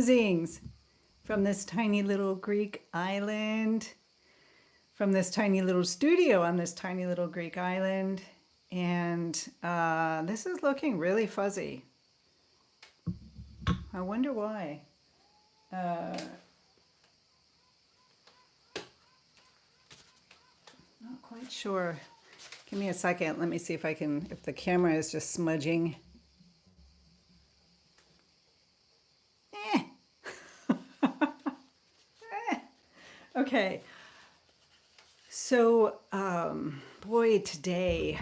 Musings from this tiny little Greek island, from this tiny little studio on this tiny little Greek island. And this is looking really fuzzy. I wonder why. Not quite sure. Give me a second. Let me see if I can, if the camera is just smudging. Okay. So, boy, today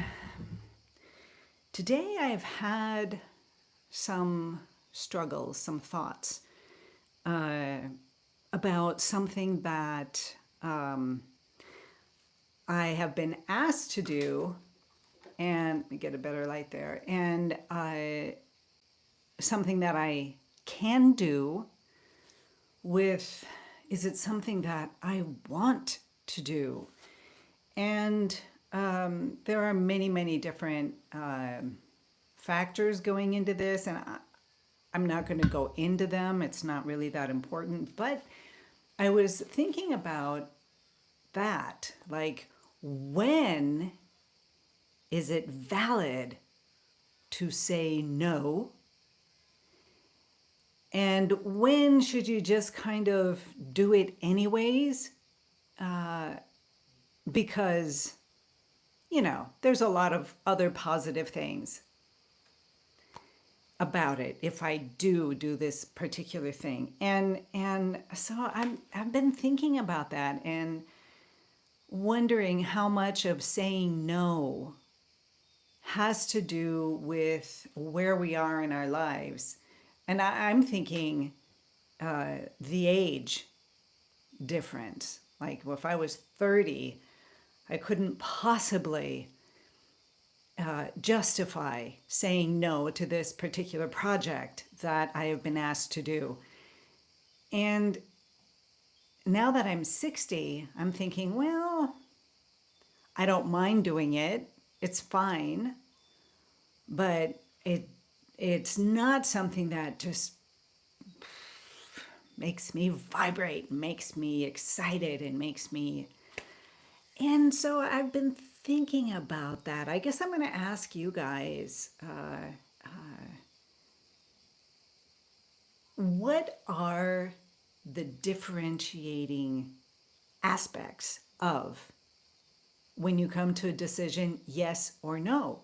I've had some struggles, some thoughts about something that I have been asked to do, and let me get a better light there, and something that I can do with, is it something that I want to do? And there are many, many different factors going into this, and I'm not going to go into them. It's not really that important. But I was thinking about that. Like, when is it valid to say no? And when should you just kind of do it anyways? Because, you know, there's a lot of other positive things about it if I do this particular thing. And so I've been thinking about that and wondering how much of saying no has to do with where we are in our lives. And I'm thinking the age difference. Like, if I was 30, I couldn't possibly justify saying no to this particular project that I have been asked to do. And now that I'm 60, I'm thinking, well, I don't mind doing it. It's fine. But it's not something that just makes me vibrate, makes me excited, and makes me... And so I've been thinking about that. I guess I'm going to ask you guys, what are the differentiating aspects of when you come to a decision, yes or no?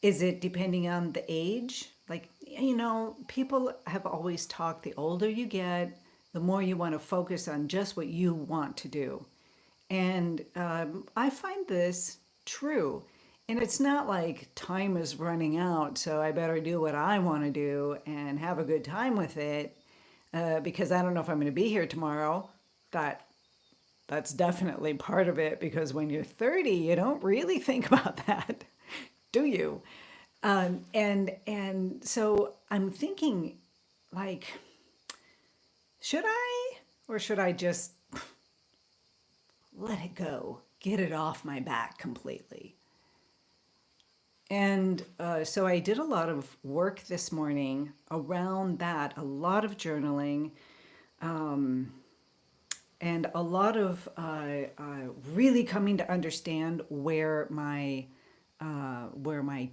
Is it depending on the age? Like, you know, people have always talked, the older you get, the more you want to focus on just what you want to do. And I find this true. And it's not like time is running out, so I better do what I want to do and have a good time with it because I don't know if I'm going to be here tomorrow. That's definitely part of it, because when you're 30, you don't really think about that, do you? And so I'm thinking, like, should I, or should I just let it go, get it off my back completely? And so I did a lot of work this morning around that, a lot of journaling, and a lot of really coming to understand where my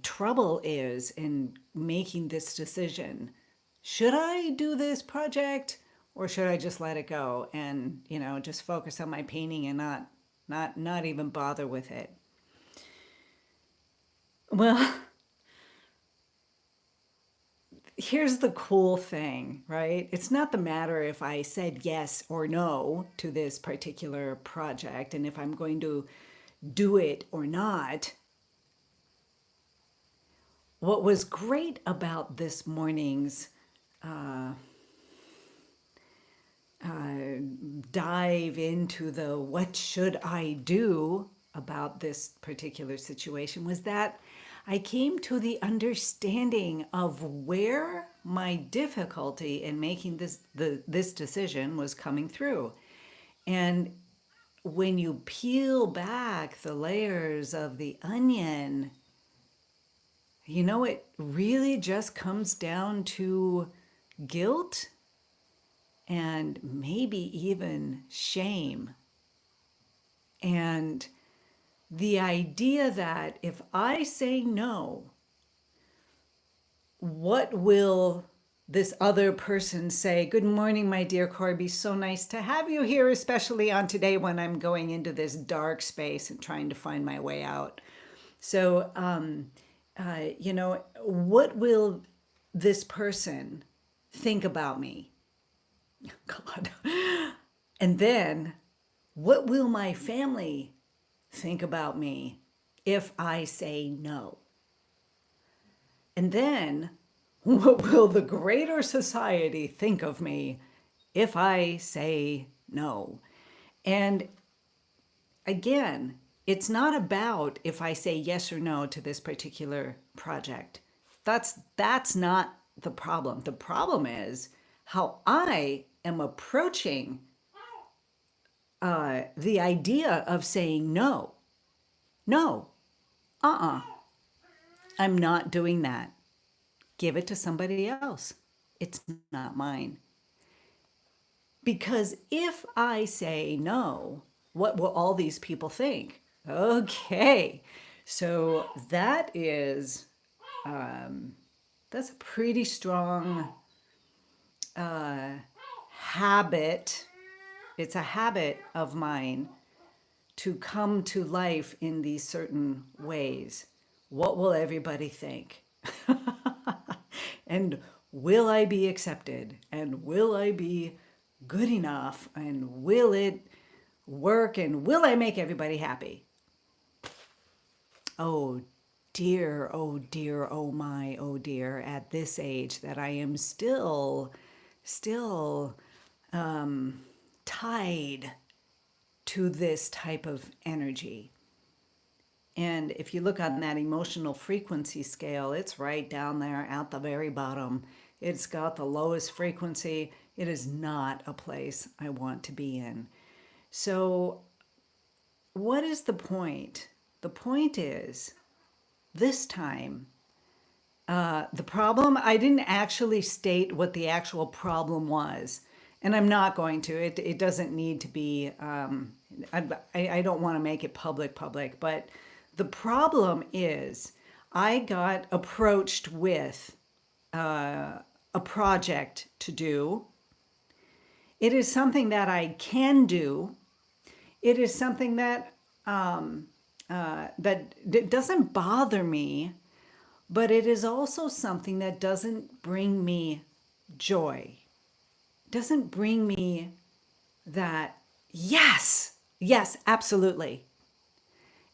trouble is in making this decision. Should I do this project, or should I just let it go and, you know, just focus on my painting and not even bother with it? Well, here's the cool thing, right? It's not the matter if I said yes or no to this particular project and if I'm going to do it or not. What was great about this morning's dive into the what should I do about this particular situation was that I came to the understanding of where my difficulty in making this decision was coming through. And when you peel back the layers of the onion, you know, it really just comes down to guilt and maybe even shame. And the idea that if I say no, what will this other person say? Good morning, my dear Corby. So nice to have you here, especially on today when I'm going into this dark space and trying to find my way out. So, what will this person think about me? God. And then, what will my family think about me if I say no? And then, what will the greater society think of me if I say no? And again, it's not about if I say yes or no to this particular project. That's not the problem. The problem is how I am approaching the idea of saying no. No, I'm not doing that. Give it to somebody else. It's not mine. Because if I say no, what will all these people think? Okay, so that's a pretty strong habit. It's a habit of mine to come to life in these certain ways. What will everybody think? And will I be accepted? And will I be good enough? And will it work? And will I make everybody happy? Oh dear, oh dear, oh my, oh dear, at this age that I am still tied to this type of energy. And if you look on that emotional frequency scale, it's right down there at the very bottom. It's got the lowest frequency. It is not a place I want to be in. So, what is the point? The point is, this time, the problem, I didn't actually state what the actual problem was. And I'm not going to. It doesn't need to be, I don't want to make it public, but the problem is I got approached with a project to do. It is something that I can do. It is something that that doesn't bother me, but it is also something that doesn't bring me joy. Doesn't bring me that yes, absolutely.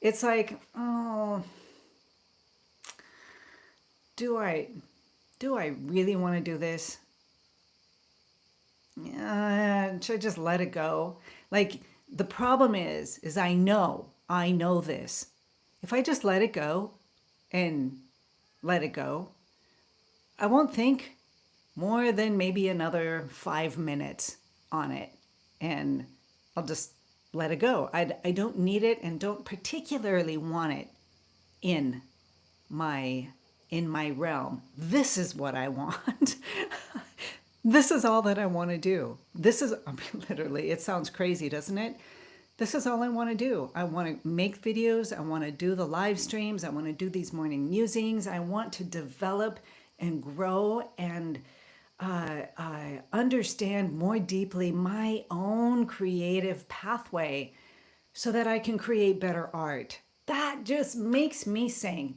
It's like, oh, do I really want to do this? Should I just let it go? Like, the problem is I know this. If I just let it go and let it go, I won't think more than maybe another 5 minutes on it, and I'll just let it go. I don't need it and don't particularly want it in my realm. This is what I want. This is all that I want to do. This is, I mean, literally, it sounds crazy, doesn't it? This is all I want to do. I want to make videos. I want to do the live streams. I want to do these morning musings. I want to develop and grow and understand more deeply my own creative pathway so that I can create better art. That just makes me sing,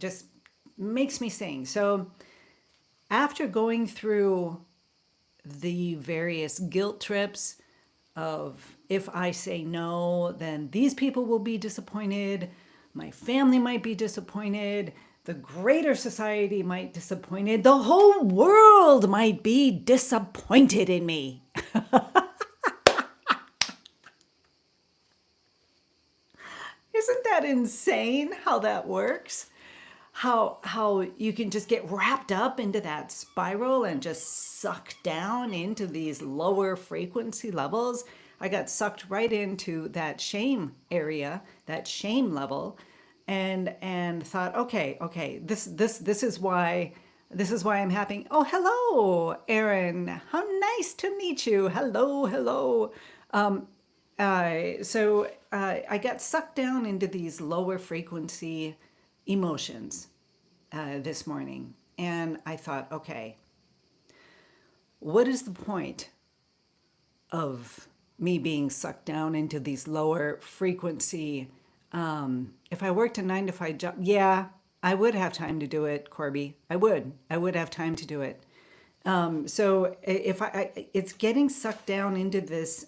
So after going through the various guilt trips of if I say no, then these people will be disappointed, my family might be disappointed, the greater society might be disappointed, the whole world might be disappointed in me. Isn't that insane how that works? How you can just get wrapped up into that spiral and just sucked down into these lower frequency levels. I got sucked right into that shame area, that shame level, and thought, okay, this is why This is why I'm happy. Oh, hello, Erin. How nice to meet you. Hello, hello. I got sucked down into these lower frequency emotions this morning. And I thought, okay, what is the point of me being sucked down into these lower frequency? If I worked a 9 to 5 job, yeah, I would have time to do it, Corby. I would have time to do it. So if it's getting sucked down into this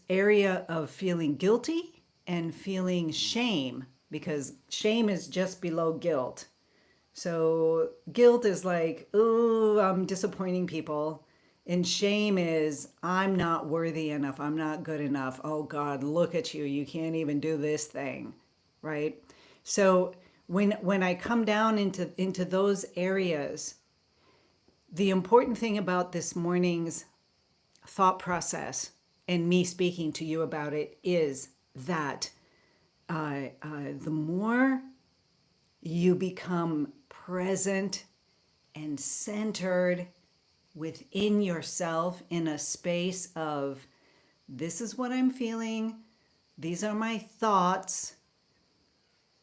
area of feeling guilty and feeling shame, because shame is just below guilt. So guilt is like, oh, I'm disappointing people. And shame is, I'm not worthy enough. I'm not good enough. Oh God, look at you. You can't even do this thing, right? So when I come down into those areas, the important thing about this morning's thought process and me speaking to you about it is that the more you become present and centered within yourself in a space of, this is what I'm feeling, these are my thoughts,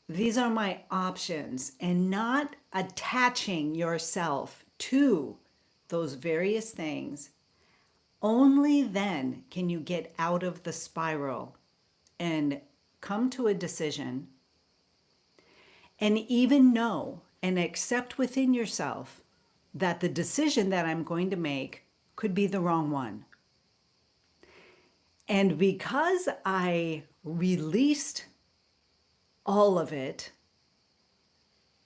these are my options, and not attaching yourself to those various things, only then can you get out of the spiral and come to a decision and even know and accept within yourself that the decision that I'm going to make could be the wrong one. And because I released all of it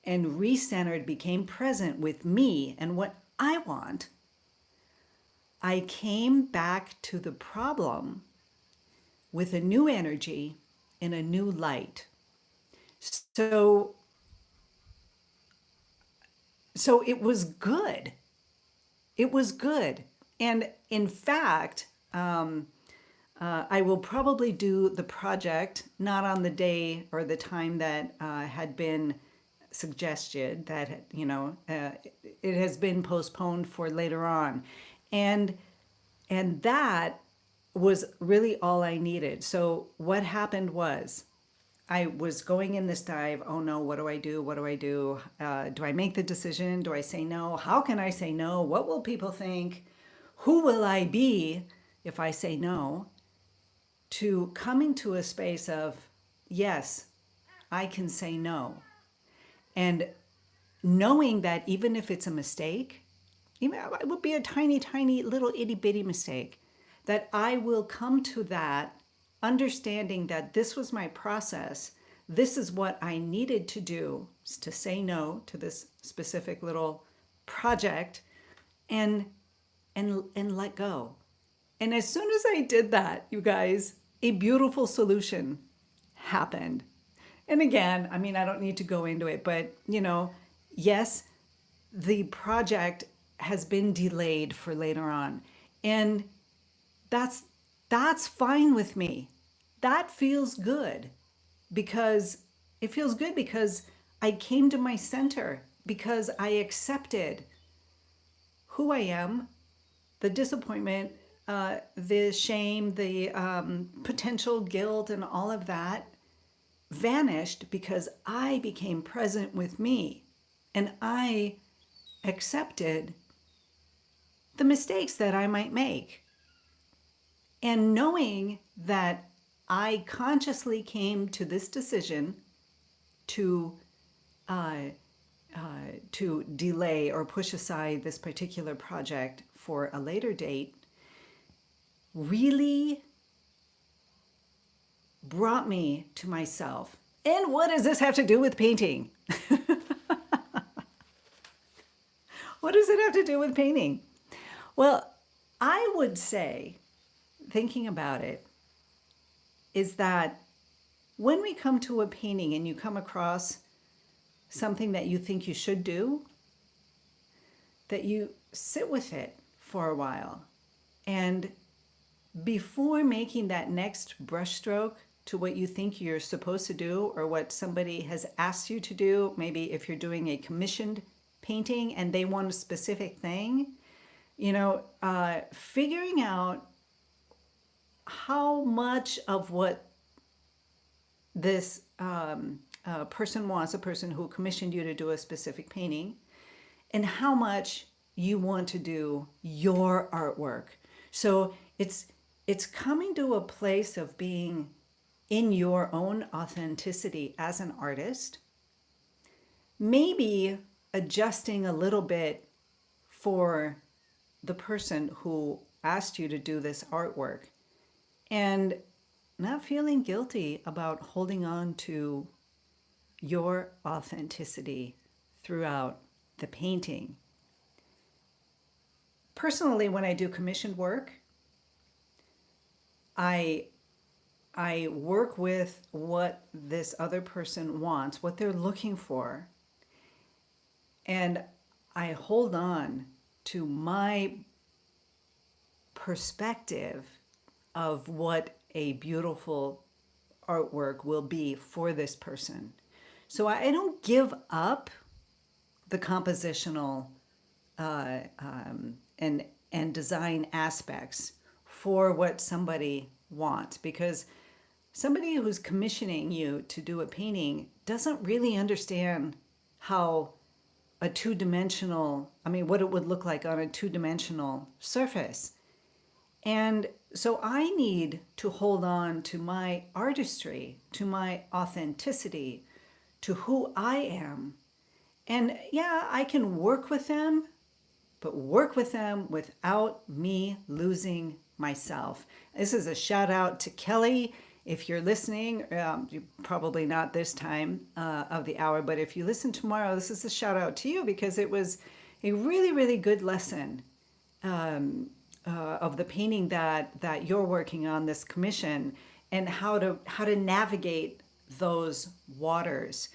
and recentered, became present with me and what I want, I came back to the problem with a new energy and a new light. So it was good. It was good. And in fact, I will probably do the project not on the day or the time that had been suggested, that, it has been postponed for later on. And that was really all I needed. So what happened was, I was going in this dive. Oh no, what do I do? What do I do? Do I make the decision? Do I say no? How can I say no? What will people think? Who will I be if I say no? To coming to a space of, yes, I can say no. And knowing that even if it's a mistake, even it would be a tiny, tiny little itty bitty mistake, that I will come to that understanding that this was my process. This is what I needed to do, to say no to this specific little project and let go. And as soon as I did that, you guys, a beautiful solution happened. And again, I mean, I don't need to go into it, but yes, the project has been delayed for later on. And that's fine with me. That feels good because I came to my center, because I accepted who I am, the disappointment, the shame, the potential guilt, and all of that vanished because I became present with me and I accepted the mistakes that I might make. And knowing that I consciously came to this decision to delay or push aside this particular project for a later date really brought me to myself. And what does this have to do with painting? What does it have to do with painting? Well, I would say, thinking about it, is that when we come to a painting and you come across something that you think you should do, that you sit with it for a while. And before making that next brushstroke to what you think you're supposed to do or what somebody has asked you to do, maybe if you're doing a commissioned painting and they want a specific thing, figuring out how much of what this person wants, a person who commissioned you to do a specific painting, and how much you want to do your artwork. So it's coming to a place of being in your own authenticity as an artist, maybe adjusting a little bit for the person who asked you to do this artwork, and not feeling guilty about holding on to your authenticity throughout the painting. Personally, when I do commissioned work, I work with what this other person wants, what they're looking for, and I hold on to my perspective of what a beautiful artwork will be for this person. So I don't give up the compositional and design aspects for what somebody wants, because somebody who's commissioning you to do a painting doesn't really understand how a two-dimensional, what it would look like on a two-dimensional surface. And so I need to hold on to my artistry, to my authenticity, to who I am. And yeah, I can work with them, but work with them without me losing myself. This is a shout out to Kelley. If you're listening, probably not this time of the hour, but if you listen tomorrow, this is a shout out to you, because it was a really, really good lesson of the painting that you're working on, this commission, and how to navigate those waters.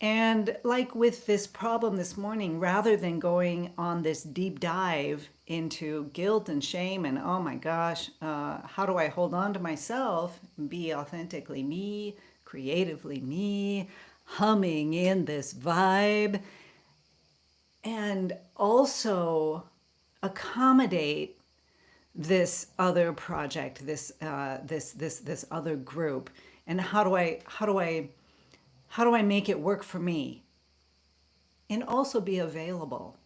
And like with this problem this morning, rather than going on this deep dive into guilt and shame and, oh my gosh, how do I hold on to myself and be authentically me, creatively me, humming in this vibe, and also accommodate this other project, this other group, and how do I make it work for me, and also be available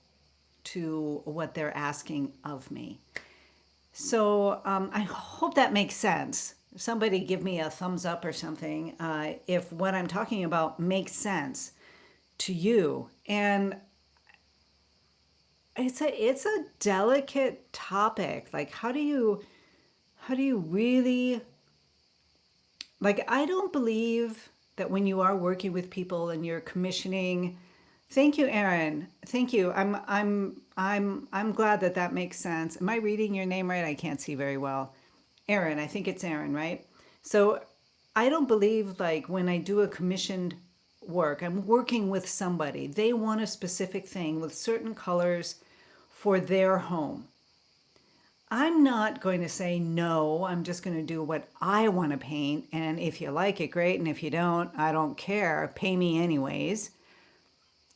to what they're asking of me. So I hope that makes sense. Somebody give me a thumbs up or something if what I'm talking about makes sense to you. And it's a delicate topic. Like, how do you really, like, I don't believe that when you are working with people and you're commissioning. Thank you, Erin. Thank you. I'm glad that makes sense. Am I reading your name right? I can't see very well. Erin, I think it's Erin, right? So I don't believe, like, when I do a commissioned work, I'm working with somebody. They want a specific thing with certain colors for their home. I'm not going to say, no, I'm just going to do what I want to paint. And if you like it, great. And if you don't, I don't care. Pay me anyways.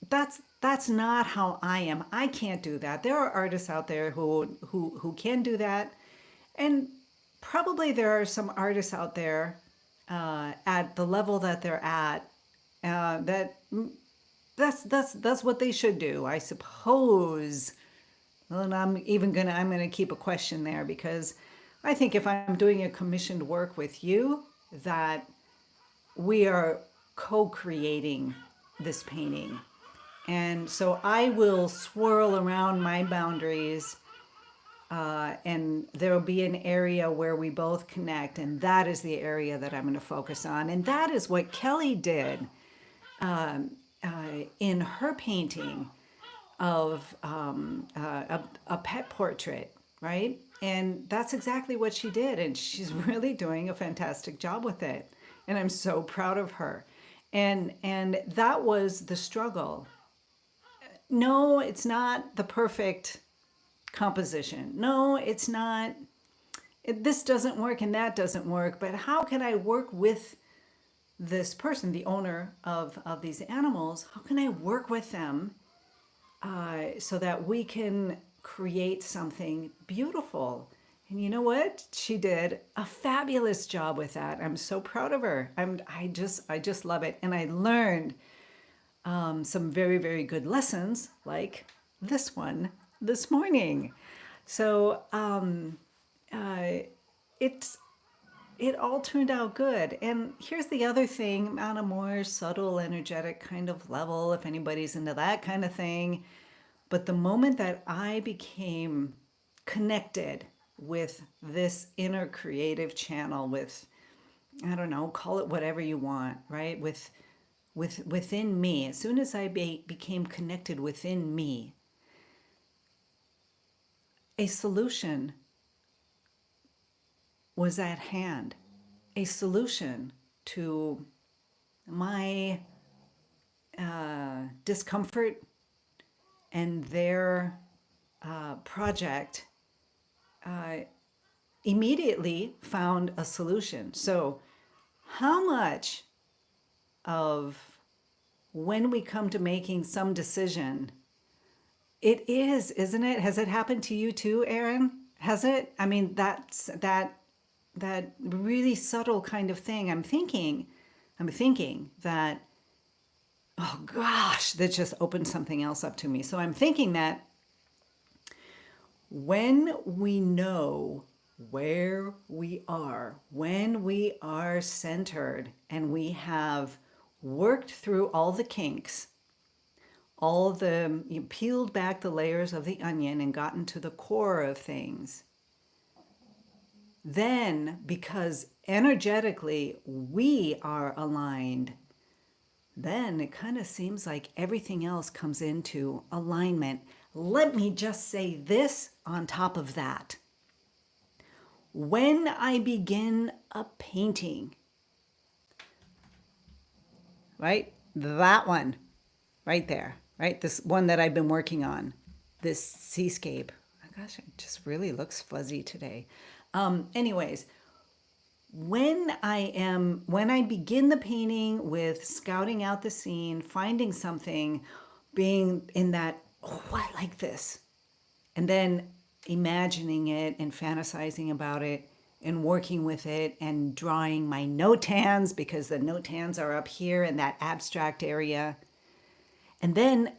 That's not how I am. I can't do that. There are artists out there who can do that. And probably there are some artists out there at the level that they're at that's what they should do, I suppose. And I'm going to keep a question there, because I think if I'm doing a commissioned work with you, that we are co-creating this painting. And so I will swirl around my boundaries, and there will be an area where we both connect, and that is the area that I'm going to focus on. And that is what Kelley did in her painting of a pet portrait, right? And that's exactly what she did. And she's really doing a fantastic job with it. And I'm so proud of her. And that was the struggle. No, it's not the perfect composition. No, it's not. This doesn't work and that doesn't work. But how can I work with this person, the owner of these animals? How can I work with them so that we can create something beautiful. And you know what? She did a fabulous job with that. I'm so proud of her. I just love it. And I learned some very, very good lessons like this one this morning. So it's it all turned out good. And here's the other thing on a more subtle, energetic kind of level, if anybody's into that kind of thing. But the moment that I became connected with this inner creative channel, with, I don't know, call it whatever you want, right? Within me, as soon as I became connected within me, a solution was at hand. A solution to my discomfort and their project immediately found a solution. So, how much of when we come to making some decision, it is, isn't it? Has it happened to you too, Aaron? Has it? I mean, that really subtle kind of thing. I'm thinking that, oh gosh, that just opened something else up to me. So I'm thinking that when we know where we are, when we are centered and we have worked through all the kinks, all the, you peeled back the layers of the onion and gotten to the core of things, then because energetically we are aligned, then it kind of seems like everything else comes into alignment. Let me just say this on top of that. When I begin a painting, right? That one right there, right? This one that I've been working on, this seascape. Oh gosh, it just really looks fuzzy today. Anyways, when I begin the painting with scouting out the scene, finding something, being in that, oh, I like this, and then imagining it and fantasizing about it and working with it and drawing my Notans, because the Notans are up here in that abstract area. And then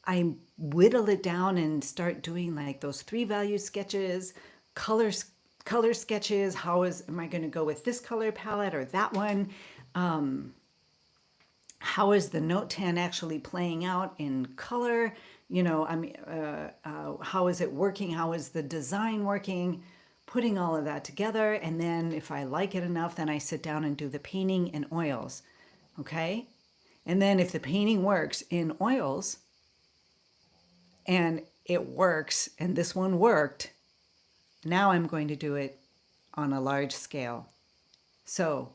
I whittle it down and start doing like those 3 value sketches, color sketches. Am I going to go with this color palette or that one? How is the Notan actually playing out in color? How is it working? How is the design working? Putting all of that together. And then if I like it enough, then I sit down and do the painting in oils. Okay. And then if the painting works in oils and it works, and this one worked, now I'm going to do it on a large scale. So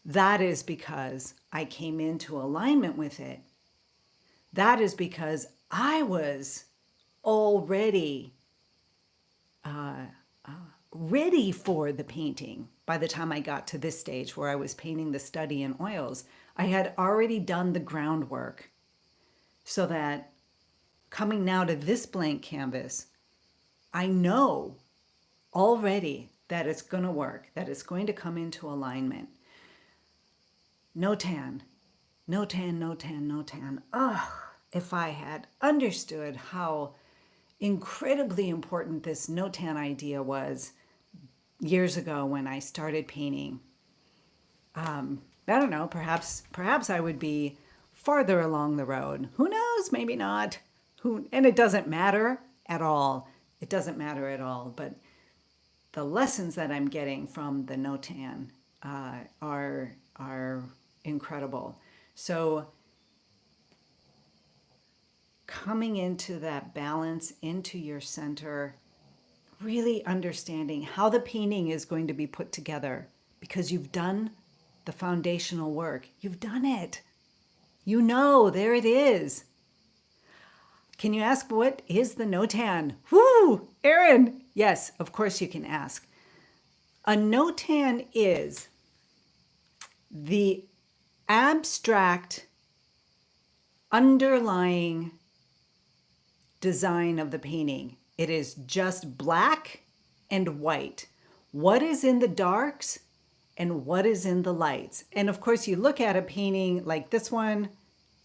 that is because I came into alignment with it. That is because I was already ready for the painting. By the time I got to this stage where I was painting the study in oils, I had already done the groundwork, so that coming now to this blank canvas, I know already that it's going to work, that it's going to come into alignment. Notan, Notan, Notan, Notan. Ugh, if I had understood how incredibly important this Notan idea was years ago when I started painting, I don't know, perhaps I would be farther along the road. Who knows? Maybe not. And it doesn't matter at all. It doesn't matter at all. But the lessons that I'm getting from the Notan are incredible. So coming into that balance, into your center, really understanding how the painting is going to be put together, because you've done the foundational work. You've done it. You know, there it is. Can you ask, what is the Notan? Whoo, Aaron. Yes, of course you can ask. A Notan is the abstract underlying design of the painting. It is just black and white. What is in the darks and what is in the lights? And of course, you look at a painting like this one.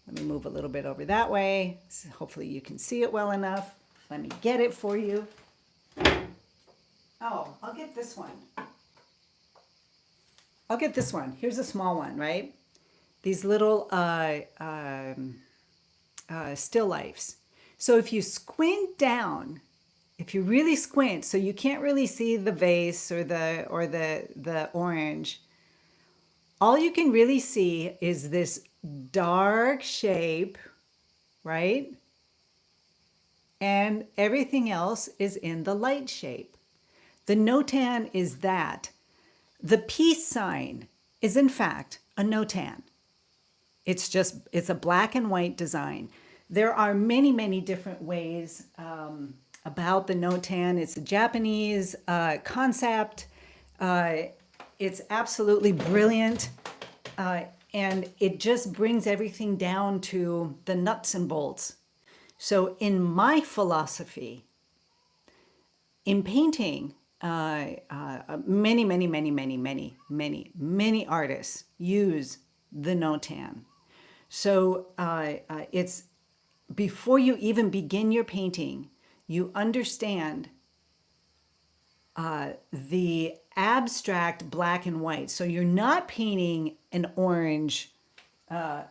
Let me move a little bit over that way. So hopefully you can see it well enough. Let me get it for you. Oh, I'll get this one. I'll get this one. Here's a small one, right? These little still lifes. So if you squint down, if you really squint, so you can't really see the vase or the orange, all you can really see is this dark shape, right? And everything else is in the light shape. The Notan is that. The peace sign is in fact a Notan. It's a black and white design. There are many, many different ways about the Notan. It's a Japanese concept. It's absolutely brilliant. And it just brings everything down to the nuts and bolts. So in my philosophy, in painting, many artists use the Notan. So it's before you even begin your painting, you understand the abstract black and white. So you're not painting an orange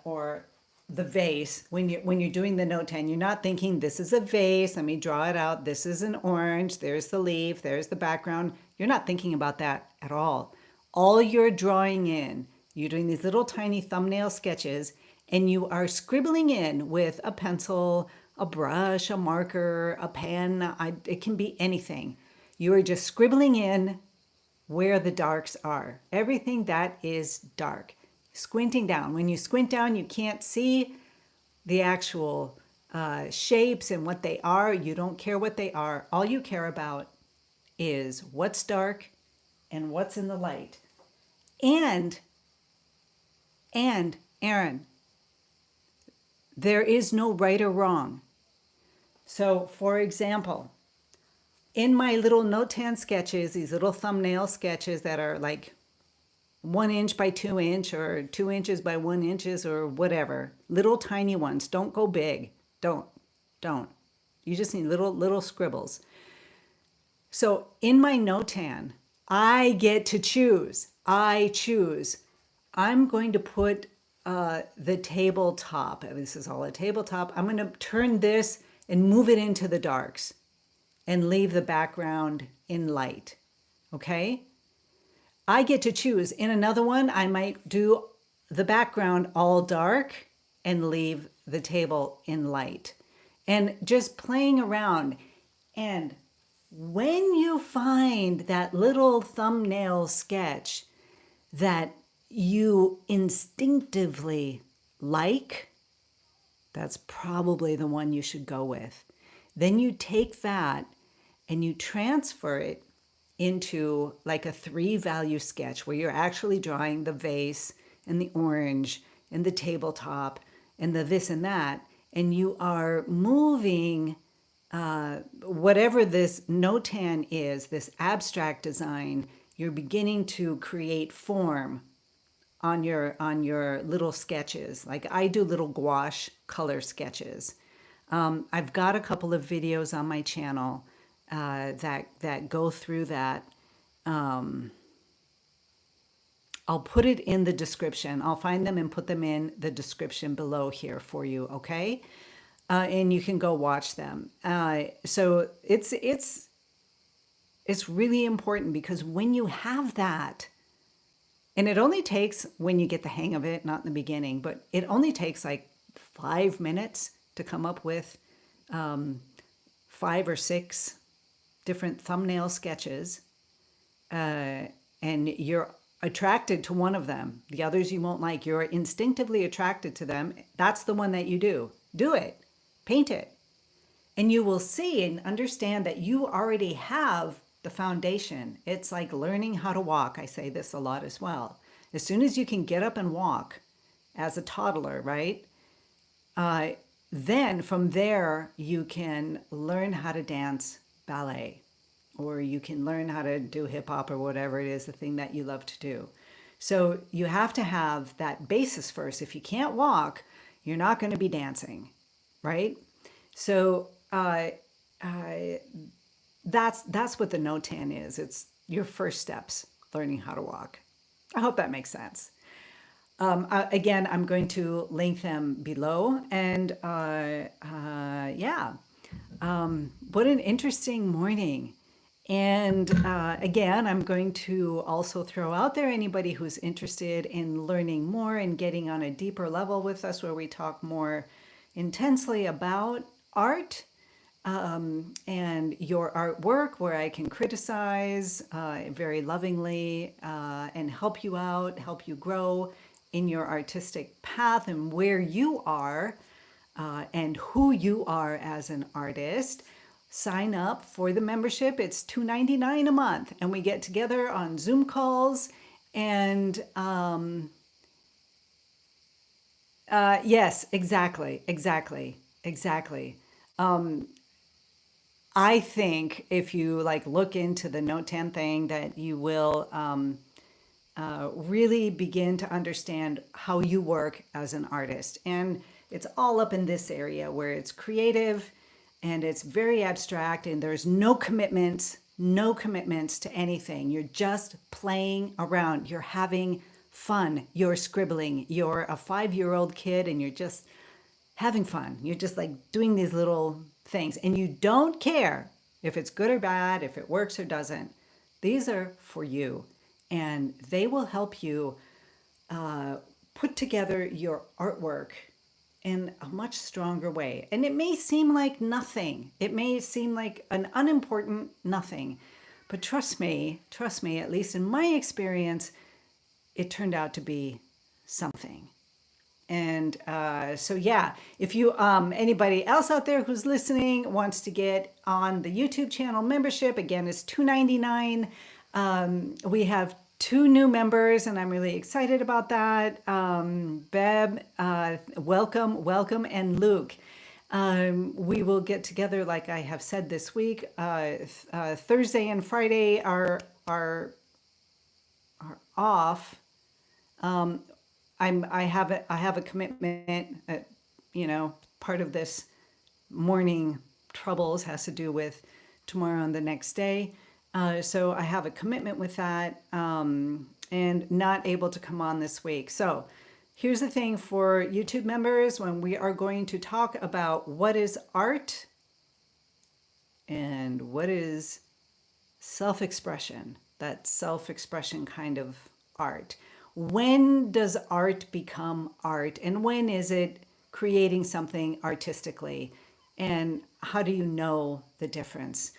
or the vase when you're doing the Notan. You're not thinking this is a vase. Let me draw it out. This is an orange. There's the leaf. There's the background. You're not thinking about that at all. All you're drawing in, you're doing these little tiny thumbnail sketches, and you are scribbling in with a pencil, a brush, a marker, a pen. It can be anything. You are just scribbling in where the darks are. Everything that is dark. Squinting down. When you squint down, you can't see the actual shapes and what they are. You don't care what they are. All you care about is what's dark and what's in the light. And Aaron, there is no right or wrong. So, for example, in my little Notan sketches, these little thumbnail sketches that are like 1 inch by 2 inch or 2 inches by 1 inches or whatever, little tiny ones. Don't go big. Don't. You just need little scribbles. So in my Notan, I get to choose. I choose. I'm going to put the tabletop. This is all a tabletop. I'm going to turn this and move it into the darks and leave the background in light. Okay? I get to choose. In another one, I might do the background all dark and leave the table in light. And just playing around. And when you find that little thumbnail sketch that you instinctively like, that's probably the one you should go with. Then you take that and you transfer it into like a 3-value sketch where you're actually drawing the vase and the orange and the tabletop and the this and that, and you are moving whatever this Notan is, this abstract design, you're beginning to create form on your little sketches. Like I do little gouache color sketches. I've got a couple of videos on my channel that go through that. I'll put it in the description. I'll find them and put them in the description below here for you, okay? And you can go watch them. So it's really important because when you have that, and it only takes, when you get the hang of it, not in the beginning, but it only takes like 5 minutes to come up with 5 or 6 different thumbnail sketches, and you're attracted to one of them. The others you won't like. You're instinctively attracted to them. That's the one that you do. Do it. Paint it. And you will see and understand that you already have the foundation. It's like learning how to walk. I say this a lot as well. As soon as you can get up and walk as a toddler, right? Then from there, you can learn how to dance ballet, or you can learn how to do hip hop or whatever it is, the thing that you love to do. So you have to have that basis first. If you can't walk, you're not going to be dancing, right? So that's what the Notan is. It's your first steps learning how to walk. I hope that makes sense. Again, I'm going to link them below. And yeah, what an interesting morning. And again, I'm going to also throw out there anybody who's interested in learning more and getting on a deeper level with us, where we talk more intensely about art and your artwork, where I can criticize very lovingly and help you out, help you grow in your artistic path and where you are and who you are as an artist. Sign up for the membership. It's $2.99 a month, and we get together on Zoom calls. And yes, exactly. I think if you like look into the Notan thing, that you will really begin to understand how you work as an artist. And it's all up in this area where it's creative and it's very abstract, and there's no commitments to anything. You're just playing around. You're having fun. You're scribbling. You're a 5-year-old kid and you're just having fun. You're just like doing these little things, and you don't care if it's good or bad, if it works or doesn't. These are for you, and they will help you put together your artwork in a much stronger way. And it may seem like nothing. It may seem like an unimportant nothing. But trust me, at least in my experience, it turned out to be something. And so, yeah, if you, anybody else out there who's listening wants to get on the YouTube channel membership, again, it's $2.99. We have 2 new members, and I'm really excited about that. Beb, welcome, and Luke. We will get together, like I have said this week. Thursday and Friday are off. I have a commitment. Part of this morning troubles has to do with tomorrow and the next day. So I have a commitment with that, and not able to come on this week. So here's the thing for YouTube members: when we are going to talk about what is art and what is self-expression, that self-expression kind of art. When does art become art, and when is it creating something artistically, and how do you know the difference?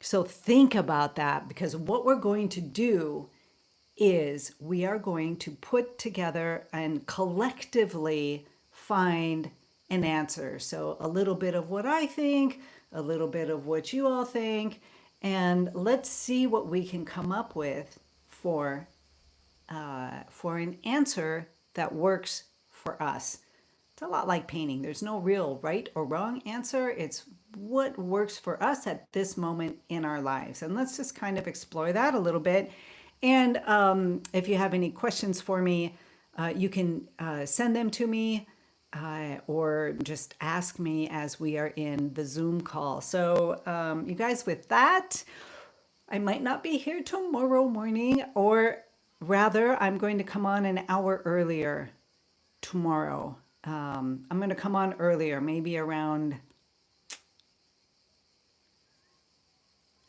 So think about that, because what we're going to do is we are going to put together and collectively find an answer. So a little bit of what I think, a little bit of what you all think, and let's see what we can come up with for an answer that works for us. It's a lot like painting. There's no real right or wrong answer. It's what works for us at this moment in our lives. And let's just kind of explore that a little bit. And if you have any questions for me, you can send them to me or just ask me as we are in the Zoom call. So you guys, with that, I might not be here tomorrow morning, or rather, I'm going to come on an hour earlier tomorrow. I'm going to come on earlier, maybe around,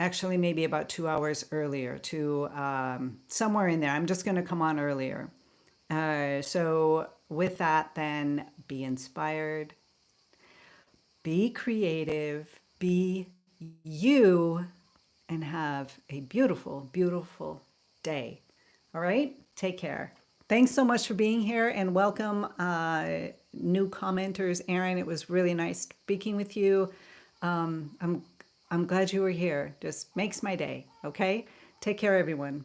actually maybe about 2 hours earlier, to somewhere in there. I'm just going to come on earlier. So with that, then, be inspired, be creative, be you, and have a beautiful, beautiful day. All right, take care. Thanks so much for being here, and welcome new commenters. Aaron, it was really nice speaking with you. I'm glad you were here. Just makes my day. Okay, take care, everyone.